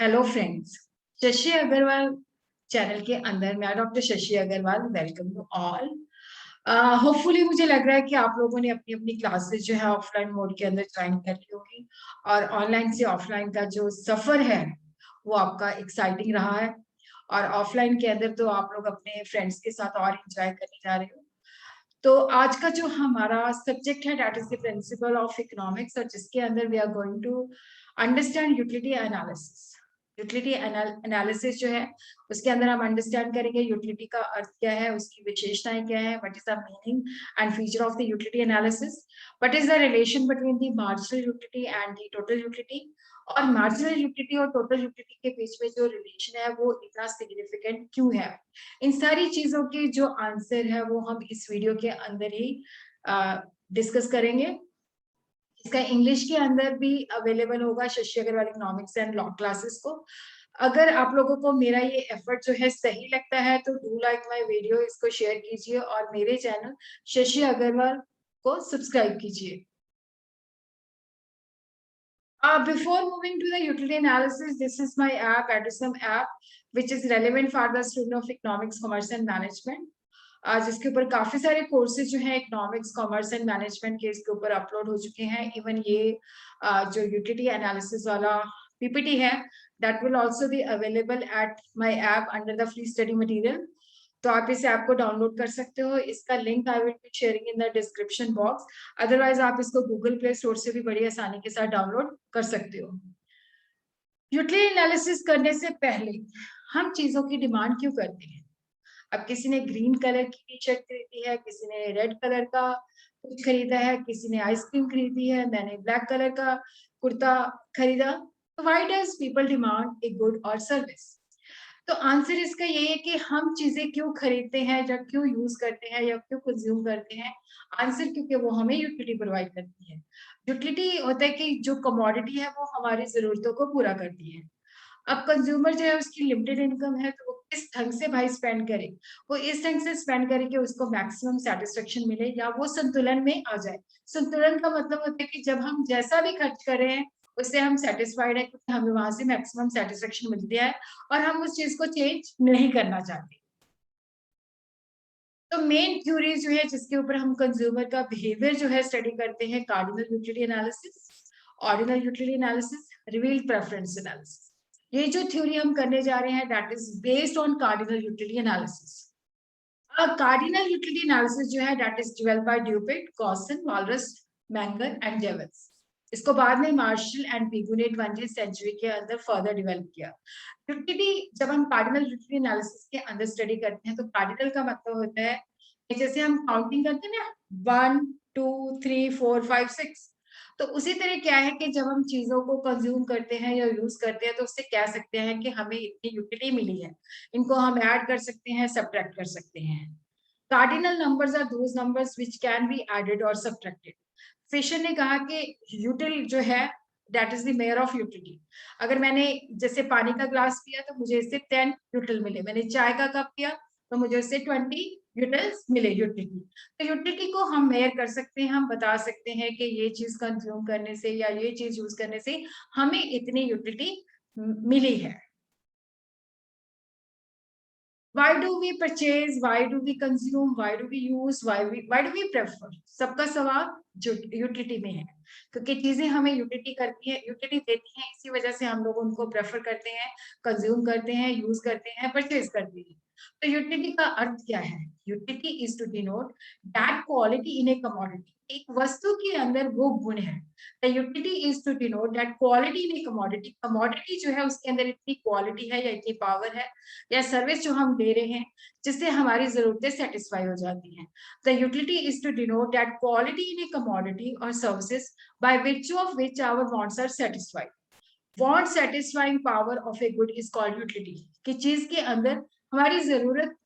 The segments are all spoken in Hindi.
Hello friends, Shashi Agarwal channel के अंदर मैं doctor Shashi Agarwal welcome to all. Hopefully मुझे लग रहा है कि आप लोगों ने अपनी अपनी क्लासेस जो है ऑफलाइन मोड के अंदर ज्वाइन कर ली होगी और ऑनलाइन से ऑफलाइन का जो सफर है वो आपका एक्साइटिंग रहा है। और ऑफलाइन के अंदर तो आप लोग अपने फ्रेंड्स के साथ और एंजॉय करने जा रहे हो। तो आज का जो हमारा सब्जेक्ट है that is the principle of economics, और जिसके अंदर we are going to understand utility analysis. Utility analysis जो है उसके अंदर हम अंडरस्टैंड करेंगे यूटिलिटी का अर्थ क्या है, उसकी विशेषताएं क्या है, what is the meaning and feature of the utility analysis, what is the relation between the marginal utility and the total utility, और मार्जिनल यूटिलिटी और टोटल यूटिलिटी के बीच में जो रिलेशन है वो इतना सिग्निफिकेंट क्यों है। इन सारी चीजों के जो आंसर है वो हम इस वीडियो के अंदर ही डिस्कस करेंगे। इसका इंग्लिश के अंदर भी अवेलेबल होगा Shashi Agarwal economics and law classes को। अगर आप लोगों को मेरा ये एफर्ट जो है सही लगता है तो डू लाइक माय वीडियो, इसको शेयर कीजिए और मेरे चैनल शशि अग्रवाल को सब्सक्राइब कीजिए। Before moving to the utility analysis, this is my app, Edism app, which is relevant for the student of economics, commerce and management. जिसके ऊपर काफी सारे कोर्सेज जो है इकोनॉमिक्स, कॉमर्स एंड मैनेजमेंट के इसके ऊपर अपलोड हो चुके हैं। इवन ये जो यूटिलिटी एनालिसिस वाला पीपीटी है that will also be available at my app under the free study material. तो आप इस ऐप को डाउनलोड कर सकते हो। इसका link I will be sharing in the description box. Otherwise आप इसको गूगल प्ले स्टोर से भी बड़ी आसानी के साथ डाउनलोड कर सकते हो। यूटिलिटी एनालिसिस करने से पहले हम चीजों की डिमांड क्यों करते हैं। अब किसी ने ग्रीन कलर की टी शर्ट खरीदी है, किसी ने रेड कलर का कुछ खरीदा है, किसी ने आइसक्रीम खरीदी है, मैंने ब्लैक कलर का कुर्ता खरीदा। तो why does people demand a good और सर्विस। तो आंसर इसका ये है कि हम चीजें क्यों खरीदते हैं या क्यों यूज करते हैं या क्यों कंज्यूम करते हैं। आंसर क्योंकि वो हमें यूटिलिटी प्रोवाइड करती है। यूटिलिटी होता है कि जो कमोडिटी है वो हमारी जरूरतों को पूरा करती है। अब कंज्यूमर जो है उसकी लिमिटेड इनकम है तो वो किस ढंग से भाई स्पेंड करे, वो इस ढंग से स्पेंड करे कि उसको मैक्सिमम सेटिस्फेक्शन मिले या वो संतुलन में आ जाए। संतुलन का मतलब होता है कि जब हम जैसा भी खर्च कर रहे हैं उससे हम सेटिस्फाइड है क्योंकि हमें वहां से मैक्सिमम सेटिस्फेक्शन मिलती है और हम उस चीज को चेंज नहीं करना चाहते। तो मेन थ्योरी जो है जिसके ऊपर हम कंज्यूमर का बिहेवियर जो है स्टडी करते हैं, cardinal utility analysis, ordinal utility analysis, revealed preference analysis. ये जो थ्योरी हम करने जा रहे हैं that is based on cardinal utility analysis. Cardinal utility analysis जो है that is developed by Dupuit, Gossen, Walras, Menger and Jevons. इसको बाद में मार्शल एंड पिगू ने 20वीं सेंचुरी के अंदर फर्दर डेवलप किया। यूटिलिटी जब हम कार्डिनल यूटिलिटी एनालिसिस के अंदर स्टडी करते हैं तो कार्डिनल का मतलब होता है कि जैसे हम काउंटिंग करते हैं ना, 1 2 3 4 5 6, तो उसी तरह क्या है कि जब हम चीजों को कंज्यूम करते हैं या यूज करते हैं तो उससे कह सकते हैं कि हमें इतनी यूटिलिटी मिली है। इनको हम ऐड कर सकते हैं, सब्ट्रैक्ट कर सकते हैं। Cardinal numbers are those numbers which can be added और सब्ट्रैक्टेड। फिशर ने कहा कि यूटिल जो है that is the mayor of utility. अगर मैंने जैसे पानी का ग्लास पिया तो मुझे इससे 10 यूटिल मिले, मैंने चाय का कप पिया तो मुझे उससे 20 यूटिल्स मिले, यूटिलिटी। तो यूटिलिटी को हम मेयर कर सकते हैं, हम बता सकते हैं कि ये चीज कंज्यूम करने से या ये चीज यूज करने से हमें इतनी यूटिलिटी मिली है। Why do we purchase? Why do we consume? Why do we use? Why do we prefer? सबका सवाल जो यूटिलिटी में है, क्योंकि चीजें हमें यूटिलिटी करती है, यूटिलिटी देती हैं, इसी वजह से हम लोग उनको प्रेफर करते हैं, कंज्यूम करते हैं, यूज करते हैं, परचेज करते हैं। तो यूटिलिटी का अर्थ क्या है। Utility is to denote that quality in a commodity. एक वस्तु के अंदर वो गुण है। The utility is to denote that quality in a commodity. Commodity जो है उसके अंदर इतनी क्वालिटी है या इतनी पावर है या सर्विस जो हम दे रहे हैं जिससे हमारी जरूरतें सेटिस्फाई हो जाती हैं। The utility is to denote that quality in a commodity और services by virtue of which our wants are satisfied. Want satisfying power of a good is called utility। कि चीज के अंदर हमारी जरूरत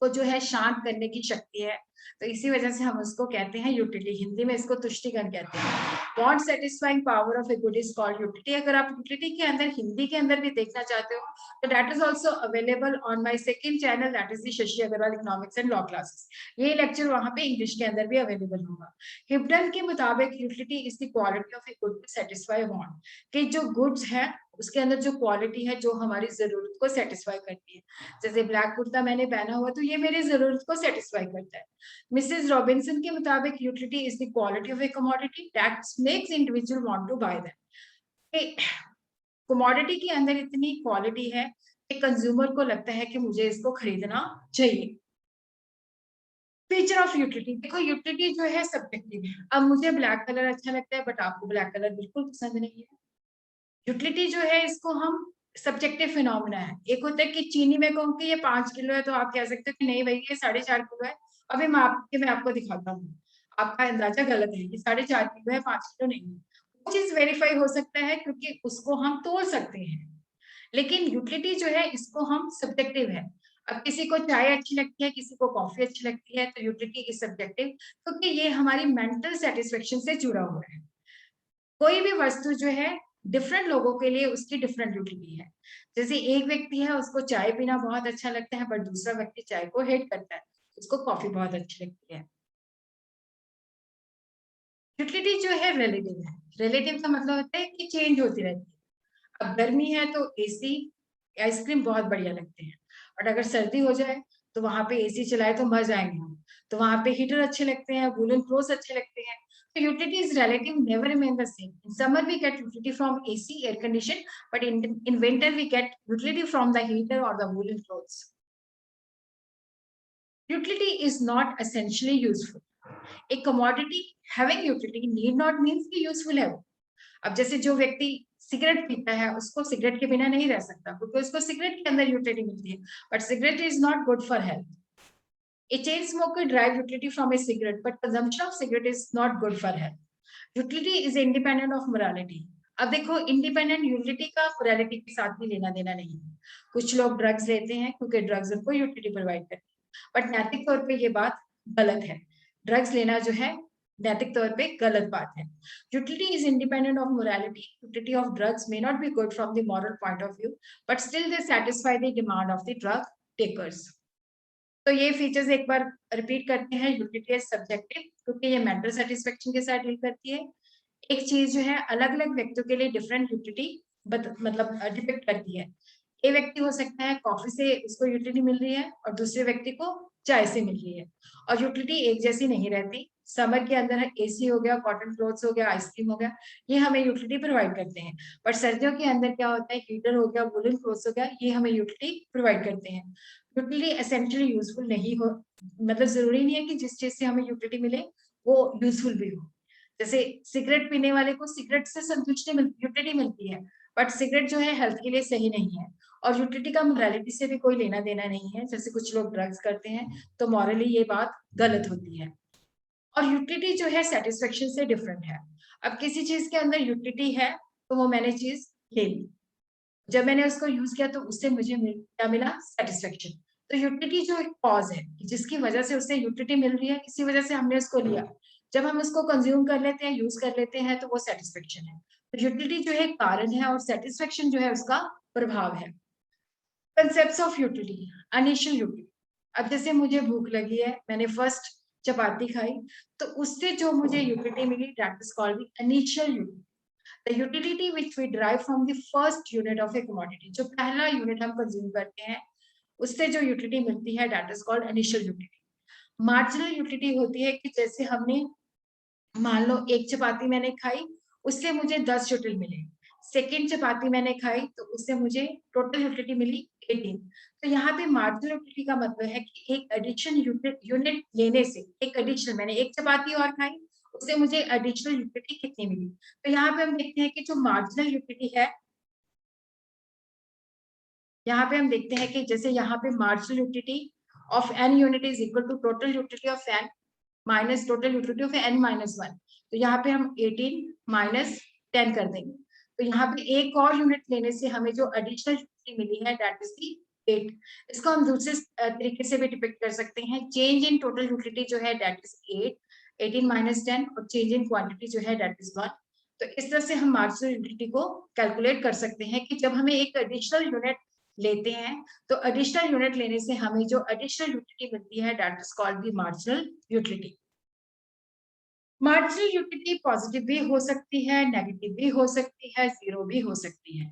को जो है शांत करने की शक्ति है, तो इसी वजह से हम उसको कहते हैं यूटिलिटी। हिंदी में इसको तुष्टिकरण कहते हैं। Want satisfying power of a good is called utility. अगर आप यूटिलिटी के अंदर हिंदी के अंदर भी देखना चाहते हो तो that is also available on my second channel, that is the Shashi Agarwal economics and law classes. ये लेक्चर वहां पे इंग्लिश के अंदर भी अवेलेबल होगा। हिब्डन के मुताबिक utility is the quality of a good to satisfy want. कि जो गुड्स है उसके अंदर जो क्वालिटी है जो हमारी जरूरत को सेटिस्फाई करती है। जैसे ब्लैक कुर्ता मैंने पहना हुआ तो ये मेरी जरूरत को सेटिस्फाई करता है। मिसेस रॉबिन्सन के मुताबिक utility is the quality of a commodity that makes individual want to buy them. Commodity के अंदर इतनी क्वालिटी है कि कंज्यूमर को लगता है कि मुझे इसको खरीदना चाहिए। फीचर ऑफ यूटिलिटी, देखो यूटिलिटी जो है सब्जेक्टिव है। अब मुझे ब्लैक कलर अच्छा लगता है बट आपको ब्लैक कलर बिल्कुल पसंद नहीं है। यूटिलिटी जो है इसको हम सब्जेक्टिव फिनोमिना है। एक होता है कि चीनी में कहूँ कि ये 5 किलो है तो आप कह सकते हो कि नहीं भाई ये 4.5 किलो है। अभी मैं आपको दिखाता हूँ, आपका अंदाजा गलत है, ये 4.5 किलो है, 5 किलो नहीं है। वो चीज वेरीफाई हो सकता है क्योंकि उसको हम तोल सकते हैं, लेकिन यूटिलिटी जो है इसको हम सब्जेक्टिव है। अब किसी को चाय अच्छी लगती है, किसी को कॉफी अच्छी लगती है, तो यूटिलिटी इज सब्जेक्टिव क्योंकि ये हमारी मेंटल सेटिस्फेक्शन से जुड़ा हुआ है। कोई भी वस्तु जो है डिफरेंट लोगों के लिए उसकी डिफरेंट यूटिलिटी है। जैसे एक व्यक्ति है उसको चाय पीना बहुत अच्छा लगता है बट दूसरा व्यक्ति चाय को हेट करता है, उसको कॉफी बहुत अच्छी लगती है। यूटिलिटी जो है रिलेटिव है। रिलेटिव का मतलब होता है कि चेंज होती रहती है। अब गर्मी है तो एसी आइसक्रीम बहुत बढ़िया लगते हैं, और अगर सर्दी हो जाए तो वहां पे एसी चलाए तो मर जाएंगे हम, तो वहां पे हीटर अच्छे लगते हैं, वूलन क्लोथ्स अच्छे लगते हैं। तो utility is relative, never remain the same. In summer we get utility from AC air condition, but in winter we get utility from the heater और the woollen clothes. Utility is not essentially useful. A commodity having utility need not means कि यूजफुल है वो। अब जैसे जो व्यक्ति सिगरेट पीता है उसको सिगरेट के बिना नहीं रह सकता क्योंकि उसको सिगरेट के अंदर यूटिलिटी मिलती है, but cigarette is not good for health. A chain smoker derive utility from a cigarette, but consumption of cigarette is not good for health. Utility is independent of morality. अब देखो इंडिपेंडेंट यूटिलिटी का मोरालिटी के साथ भी लेना देना नहीं है। कुछ लोग ड्रग्स लेते हैं क्योंकि ड्रग्स उनको यूटिलिटी प्रोवाइड करती है, बट नैतिक तौर पे ये बात गलत है। ड्रग्स लेना जो है नैतिक तौर पे गलत बात है। Utility is independent of morality. Utility of drugs may not be good from the moral point of view, but still they satisfy the demand of the drug takers. तो ये फीचर्स एक बार रिपीट करते हैं। यूटिलिटी इज सब्जेक्टिव क्योंकि ये मेंटल सेटिस्फेक्शन के साथ डील करती है। एक चीज जो है अलग अलग व्यक्तियों के लिए डिफरेंट यूटिलिटी मतलब डिपेक्ट करती है। एक व्यक्ति हो सकता है कॉफी से उसको यूटिलिटी मिल रही है और दूसरे व्यक्ति को चाय से मिल रही है, और यूटिलिटी एक जैसी नहीं रहती। समर के अंदर एसी हो गया, कॉटन क्लोथ्स हो गया, आइसक्रीम हो गया, ये हमें यूटिलिटी प्रोवाइड करते हैं। बट सर्दियों के अंदर क्या होता है, हीटर हो गया, वुलन क्लोथ्स हो गया, ये हमें यूटिलिटी प्रोवाइड करते हैं। यूटिलिटी एसेंशियली यूजफुल नहीं हो, मतलब जरूरी नहीं है कि जिस चीज से हमें यूटिलिटी मिले वो यूजफुल भी हो। जैसे सिगरेट पीने वाले को सिगरेट से संतुष्टि यूटिलिटी मिलती है, बट सिगरेट जो है हेल्थ के लिए सही नहीं है। और यूटिलिटी का मोरालिटी से भी कोई लेना देना नहीं है। जैसे कुछ लोग ड्रग्स करते हैं तो मॉरली ये बात गलत होती है। और यूटिलिटी जो है सेटिस्फेक्शन से डिफरेंट है। अब किसी चीज के अंदर यूटिलिटी है तो वो मैंने चीज ले ली, जब मैंने उसको यूज किया तो उससे मुझे क्या मिला, सेटिस्फेक्शन। तो यूटिलिटी जो एक कॉज है जिसकी वजह से उससे यूटिलिटी मिल रही है, इसी वजह से हमने उसको लिया। जब हम उसको कंज्यूम कर लेते हैं, यूज कर लेते हैं, तो वो सेटिस्फेक्शन है। तो यूटिलिटी जो है कारण है और सेटिस्फेक्शन जो है उसका प्रभाव है। Concept of utility, initial utility. अब जैसे मुझे भूख लगी है, मैंने फर्स्ट चपाती खाई, तो उससे जो मुझे यूटिलिटी मिली that is called the initial utility. The utility which we derive from the first unit of a commodity, जो पहला यूनिट हम कंज्यूम करते हैं उससे जो यूटिलिटी मिलती है that is called initial utility. Marginal utility होती है कि जैसे हमने मान लो एक चपाती मैंने खाई, उससे मुझे 10 यूटिल मिले। सेकेंड चपाती मैंने खाई तो उससे मुझे टोटल यूटिलिटी मिली 18। तो यहाँ पे मार्जिनल यूटिलिटी का मतलब है कि एक एडिशन यूनिट लेने से, एक एडिशनल मैंने एक चपाती और खाई उससे मुझे एडिशनल यूटिलिटी कितनी मिली। तो यहाँ पे हम देखते हैं कि जो मार्जिनल यूटिलिटी है, यहाँ पे हम देखते हैं कि जैसे यहाँ पे marginal utility of n unit is equal to total utility of n minus total utility of n minus 1। तो यहाँ पे हम 18 माइनस 10 कर देंगे। तो यहाँ पे एक और यूनिट लेने से हमें जो एडिशनल यूटिलिटी मिली है दैट इज दी 8। इसको हम दूसरे तरीके से भी डिपिक्ट कर सकते हैं। चेंज इन टोटल यूटिलिटी जो है दैट इज 8, 18 माइनस 10, और चेंज इन क्वांटिटी जो है दैट इज 1। तो इस तरह से हम मार्जिनल यूटिलिटी को कैलकुलेट कर सकते हैं कि जब हमें एक एडिशनल यूनिट लेते हैं तो एडिशनल यूनिट लेने से हमें जो एडिशनल यूटिलिटी मिलती है that is called the marginal utility. Marginal utility positive भी हो सकती है, नेगेटिव भी हो सकती है, जीरो भी हो सकती है।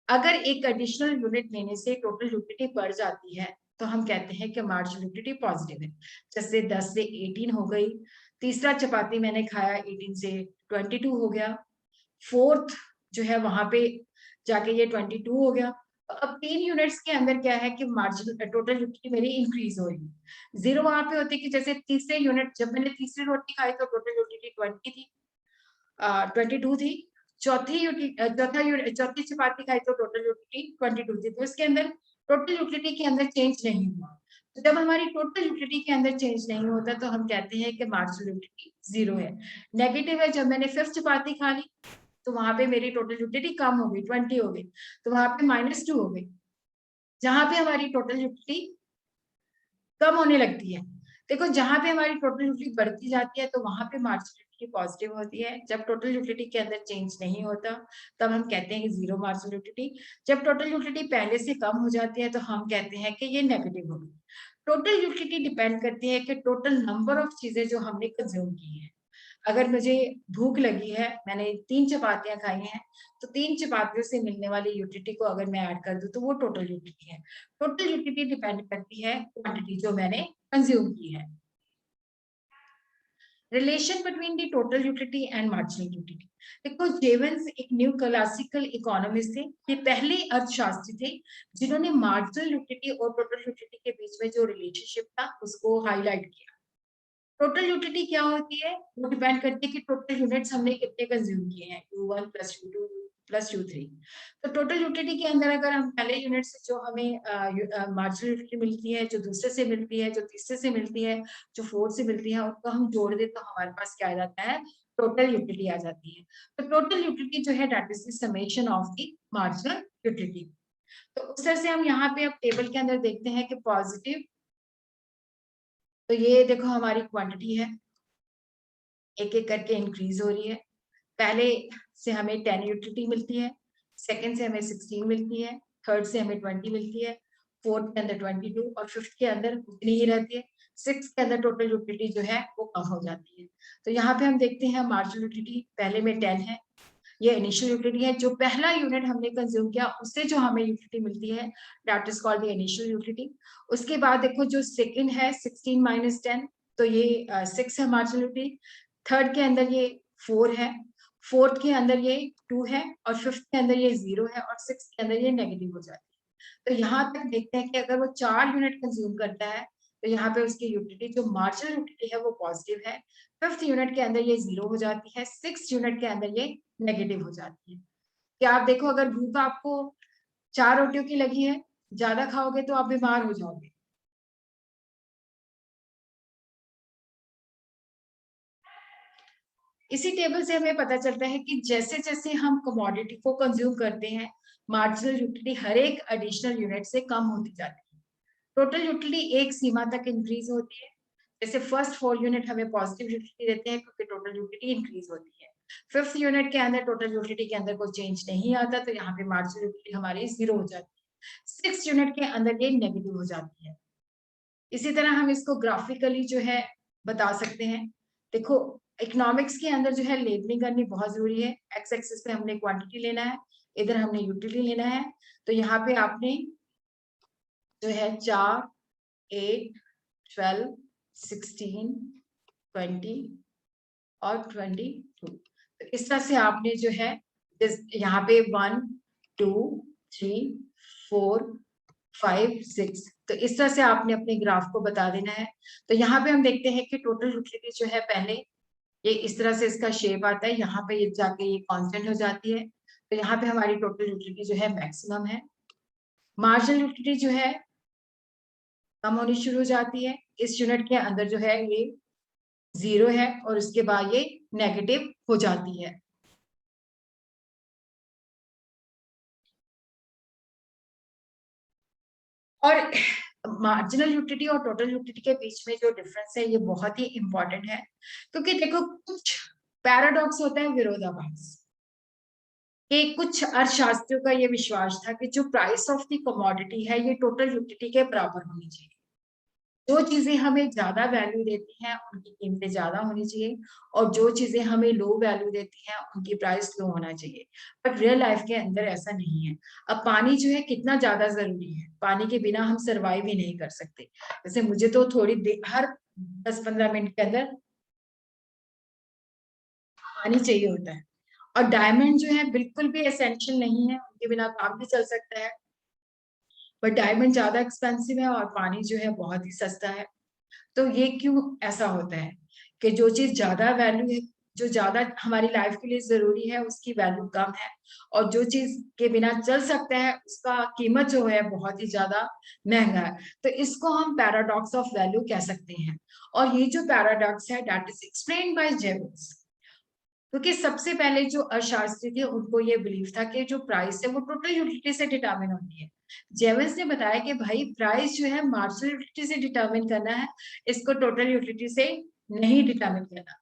अगर एक एडिशनल यूनिट लेने से टोटल यूटिलिटी बढ़ जाती है तो हम कहते हैं कि मार्जिनल यूटिलिटी पॉजिटिव है। जैसे 10 से 18 हो गई, तीसरा चपाती मैंने खाया 18 से 22 हो गया, फोर्थ जो है वहां पे जाके ये 22 हो गया। तो अब 3 यूनिट्स के अंदर क्या है कि मार्जिनल टोटल यूटिलिटी मेरी इंक्रीज हो रही है। जीरो वहां पे होती है कि जैसे तीसरे यूनिट, जब मैंने तीसरी रोटी खाई तो टोटल यूटिलिटी 20 थी, 22 थी। चौथी चपाती खाई तो टोटल यूटिलिटी 22 थी। तो इसके अंदर टोटल यूटिलिटी के अंदर चेंज नहीं हुआ। तो जब हमारी टोटल यूटिलिटी के अंदर चेंज नहीं होता तो हम कहते हैं कि मार्जिनल यूटिलिटी जीरो है। नेगेटिव है, जब मैंने फिफ्थ चपाती खा ली तो वहां पे मेरी टोटल यूटिलिटी कम हो गई, 20 हो गई, तो वहां पे -2 हो गई। जहां पे हमारी टोटल यूटिलिटी कम होने लगती है, देखो जहां पे हमारी टोटल यूटिलिटी बढ़ती जाती है तो वहां पे मार्जिनल यूटिलिटी पॉजिटिव होती है। जब टोटल यूटिलिटी के अंदर चेंज नहीं होता तब हम कहते हैं कि जीरो मार्जिनल यूटिलिटी। जब टोटल यूटिलिटी पहले से कम हो जाती है तो हम कहते हैं कि ये नेगेटिव होगी। टोटल यूटिलिटी डिपेंड करती है कि टोटल नंबर ऑफ चीजें जो हमने कंज्यूम की है। अगर मुझे भूख लगी है, मैंने 3 चपातियां खाई हैं, तो 3 चपातियों से मिलने वाली यूटिलिटी को अगर मैं ऐड कर दूं तो वो टोटल यूटिलिटी है। टोटल यूटिलिटी डिपेंड करती है क्वांटिटी जो मैंने कंज्यूम की है। Relation between the total utility and marginal utility. देखो, जेवंस एक न्यू क्लासिकल इकोनॉमिस्ट थे, ये पहले अर्थशास्त्री थे जिन्होंने मार्जिनल यूटिलिटी और टोटल यूटिलिटी के बीच में जो रिलेशनशिप था उसको हाईलाइट किया। टोटल यूटिलिटी क्या होती है, वो डिपेंड करती है कि टोटल यूनिट्स हमने कितने कंज्यूम किए हैं, U1 plus U2 plus U3। तो टोटल यूटिलिटी के अंदर अगर हम पहले यूनिट से जो हमें मार्जिनल यूटिलिटी मिलती है, जो दूसरे से मिलती है, जो तीसरे से मिलती है, जो फोर्थ से मिलती है, उनको हम जोड़ दें तो हमारे पास क्या आ जाता है, टोटल यूटिलिटी आ जाती है। तो टोटल यूटिलिटी जो है that is the summation of the marginal utility. तो उस तरह से हम यहाँ पे अब टेबल के अंदर देखते हैं कि पॉजिटिव, तो ये देखो हमारी क्वांटिटी है, एक एक करके इंक्रीज हो रही है। पहले से हमें 10 यूटिलिटी मिलती है, सेकंड से हमें 16 मिलती है, थर्ड से हमें 20 मिलती है, फोर्थ के अंदर 22 और फिफ्थ के अंदर उतनी ही रहती है। सिक्स के अंदर टोटल यूटिलिटी जो है वो कम हो जाती है। तो यहाँ पे हम देखते हैं मार्जिनल यूटिलिटी पहले में 10 है, ये इनिशियल यूटिलिटी है, जो पहला यूनिट हमने कंज्यूम किया उससे जो हमें यूटिलिटी मिलती है that is called the initial utility. उसके बाद देखो जो सेकंड है 16 माइनस 10, तो ये 6 है मार्जिनल यूटिलिटी। थर्ड के अंदर ये 4 है, फोर्थ के अंदर ये 2 है, और फिफ्थ के अंदर ये 0 है, और सिक्स के अंदर ये नेगेटिव हो जाती है। तो यहाँ तक देखते हैं कि अगर वो 4 यूनिट कंज्यूम करता है तो यहाँ पे उसकी यूटिलिटी जो मार्जिनल यूटिलिटी है वो पॉजिटिव है। फिफ्थ यूनिट के अंदर ये 0 हो जाती है, सिक्स यूनिट के अंदर ये नेगेटिव हो जाती है। क्या आप देखो, अगर भूख आपको 4 रोटियों की लगी है, ज्यादा खाओगे तो आप बीमार हो जाओगे। इसी टेबल से हमें पता चलता है कि जैसे जैसे हम कमोडिटी को कंज्यूम करते हैं मार्जिनल यूटिलिटी हर एक एडिशनल यूनिट से कम होती जाती है। टोटल यूटिलिटी एक सीमा तक इंक्रीज होती है। जैसे फर्स्ट 4 यूनिट हमें पॉजिटिव यूटिलिटी देते हैं क्योंकि टोटल यूटिलिटी इंक्रीज होती है। फिफ्थ यूनिट के अंदर टोटल यूटिलिटी के अंदर कोई चेंज नहीं आता तो यहाँ पे मार्जिनल यूटिलिटी हमारी 0 हो जाती है। सिक्स यूनिट के अंदर ये नेगेटिव हो जाती है। इसी तरह हम इसको ग्राफिकली जो है बता सकते हैं। देखो, इकोनॉमिक्स के अंदर जो है लेबलिंग करनी बहुत जरूरी है। एक्स एक्सिस पे हमने क्वांटिटी लेना है, इधर हमने यूटिलिटी लेना है। तो यहाँ पे आपने जो है 4, 8, 12, 16, 20 और 22, तो इस तरह से आपने जो है यहाँ पे 1, 2, 3, 4, 5, 6, तो इस तरह से आपने अपने ग्राफ को बता देना है। तो यहाँ पे हम देखते हैं कि टोटल यूटिलिटी जो है पहले ये इस तरह से इसका शेप आता है, यहाँ पे ये जाके ये कांस्टेंट हो जाती है। तो यहाँ पे हमारी टोटल यूटिलिटी जो है मैक्सिमम है। मार्जिनल यूटिलिटी जो है कम होनी शुरू हो जाती है। इस यूनिट के अंदर जो है ये 0 है और उसके बाद ये नेगेटिव हो जाती है। और मार्जिनल यूटिलिटी और टोटल यूटिलिटी के बीच में जो डिफरेंस है ये बहुत ही इंपॉर्टेंट है, क्योंकि देखो कुछ पैराडॉक्स होता है, विरोधाभास। कि कुछ अर्थशास्त्रियों का ये विश्वास था कि जो प्राइस ऑफ द कमोडिटी है ये टोटल यूटिलिटी के बराबर होनी चाहिए। जो चीजें हमें ज्यादा वैल्यू देती हैं उनकी कीमतें ज्यादा होनी चाहिए, और जो चीजें हमें लो वैल्यू देती हैं उनकी प्राइस लो होना चाहिए। बट रियल लाइफ के अंदर ऐसा नहीं है। अब पानी जो है कितना ज्यादा जरूरी है, पानी के बिना हम सरवाइव ही नहीं कर सकते। जैसे मुझे तो हर 10-15 मिनट के अंदर पानी चाहिए होता है। और डायमंड जो है बिल्कुल भी एसेंशियल नहीं है, उनके बिना काम भी चल सकता है। बट डायमंड ज्यादा एक्सपेंसिव है और पानी जो है बहुत ही सस्ता है। तो ये क्यों ऐसा होता है कि जो चीज ज्यादा वैल्यू है, जो ज्यादा हमारी लाइफ के लिए जरूरी है, उसकी वैल्यू कम है, और जो चीज के बिना चल सकता है उसका कीमत जो है बहुत ही ज्यादा महंगा है। तो इसको हम पैराडॉक्स ऑफ वैल्यू कह सकते हैं। और ये जो पैराडॉक्स है that is explain by Jewish. क्योंकि सबसे पहले जो अर्थशास्त्री थे उनको ये बिलीव था कि जो प्राइस है वो टोटल यूटिलिटी से डिटरमिन होती है। जेविस ने बताया कि भाई प्राइस जो है मार्जिनल यूटिलिटी से डिटरमिन करना है, इसको टोटल यूटिलिटी से नहीं डिटरमिन करना।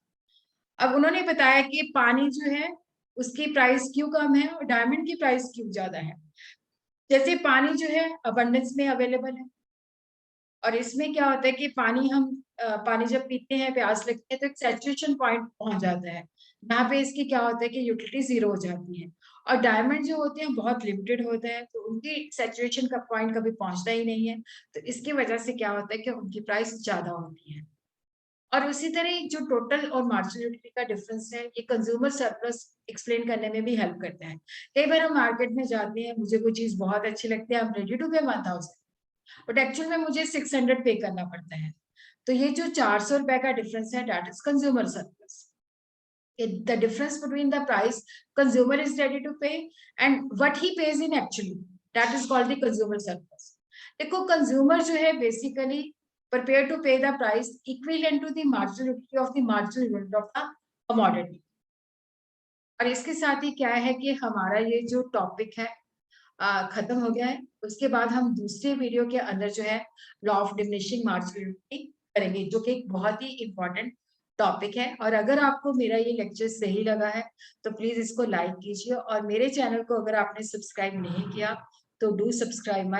अब उन्होंने बताया कि पानी जो है उसकी प्राइस क्यों कम है और डायमंड की प्राइस क्यों ज्यादा है। जैसे पानी जो है अबंडेंस में अवेलेबल है, और इसमें क्या होता है कि पानी जब पीते हैं, प्यास लगती है, तो एक सैचुरेशन पॉइंट पहुंच जाता है। यहाँ पे इसकी क्या होता है कि यूटिलिटी जीरो हो जाती है। और डायमंड जो होते हैं बहुत लिमिटेड होते हैं, तो उनकी सैचुरेशन का पॉइंट कभी पहुंचता ही नहीं है। तो इसकी वजह से क्या होता है कि उनकी प्राइस ज्यादा होती है। और उसी तरह जो टोटल और मार्जिनल यूटिलिटी का डिफरेंस है, ये कंज्यूमर सरप्लस एक्सप्लेन करने में भी हेल्प करता है। कई बार हम मार्केट में जाते हैं, मुझे कोई चीज बहुत अच्छी लगती है, हम रेडी टू पे 1000, बट एक्चुअल में मुझे 600 पे करना पड़ता है। तो ये जो 400 रुपए का डिफरेंस है that is consumer surplus. The difference between the price consumer is ready to pay and what he pays in actually, that is called the consumer surplus. देखो कंज्यूमर जो है basically prepare to pay the price equivalent to the marginal utility of the marginal unit of the commodity. और इसके साथ ही क्या है कि हमारा ये जो टॉपिक है खत्म हो गया है। उसके बाद हम दूसरे वीडियो के अंदर जो है लॉ ऑफ डिमिनिशिंग मार्जिनलिटी करेंगे, जो कि एक बहुत ही इंपॉर्टेंट टॉपिक है। और अगर आपको मेरा ये लेक्चर सही लगा है तो प्लीज इसको लाइक कीजिए, और मेरे चैनल को अगर आपने सब्सक्राइब नहीं किया तो डू सब्सक्राइब माय